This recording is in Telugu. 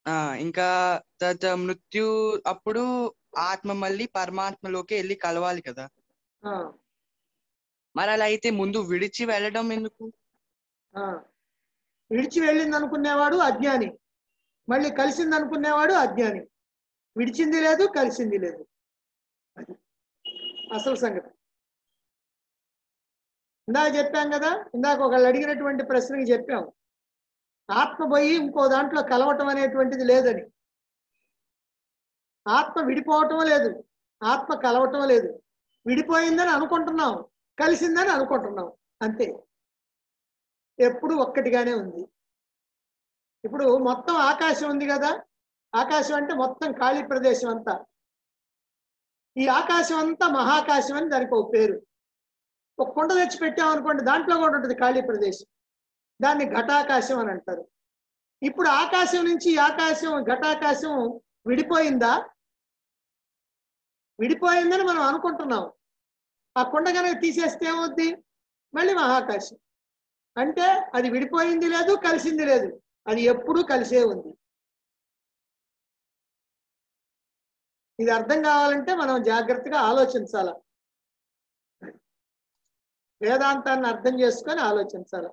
ఆ ఇంకా తర్వాత మృత్యు అప్పుడు ఆత్మ మళ్ళీ పరమాత్మలోకి వెళ్ళి కలవాలి కదా. ఆ, మరి అలా అయితే ముందు విడిచి వెళ్ళడం ఎందుకు? ఆ. విడిచి వెళ్ళింది అనుకునేవాడు అజ్ఞాని, మళ్ళీ కలిసింది అనుకునేవాడు అజ్ఞాని. విడిచింది లేదు, కలిసింది లేదు. అది అసలు సంగతి. ఇందాక చెప్పాం కదా, ఇందాక ఒకళ్ళు అడిగినటువంటి ప్రశ్నకి చెప్పాం, ఆత్మ పోయి ఇంకో దాంట్లో కలవటం అనేటువంటిది లేదని. ఆత్మ విడిపోవటం లేదు, ఆత్మ కలవటం లేదు. విడిపోయిందని అనుకుంటున్నాం, కలిసిందని అనుకుంటున్నాం, అంతే. ఎప్పుడు ఒక్కటిగానే ఉంది. ఇప్పుడు మొత్తం ఆకాశం ఉంది కదా, ఆకాశం అంటే మొత్తం ఖాళీ ప్రదేశం అంతా. ఈ ఆకాశం అంతా మహాకాశం అని దానికి ఒక పేరు. ఒక కుండ తెచ్చి పెట్టామనుకోండి, దాంట్లో కూడా ఉంటుంది ఖాళీ ప్రదేశం, దాన్ని ఘటాకాశం అని అంటారు. ఇప్పుడు ఆకాశం నుంచి ఈ ఆకాశం, ఘటాకాశం విడిపోయిందా? విడిపోయిందని మనం అనుకుంటున్నాం. ఆ కుండ కనుక తీసేస్తే ఏమవుద్ది? మళ్ళీ మహాకాశం. అంటే అది విడిపోయింది లేదు, కలిసింది లేదు, అది ఎప్పుడూ కలిసే ఉంది. ఇది అర్థం కావాలంటే మనం జాగ్రత్తగా ఆలోచించాలి, వేదాంతాన్ని అర్థం చేసుకొని ఆలోచించాలి.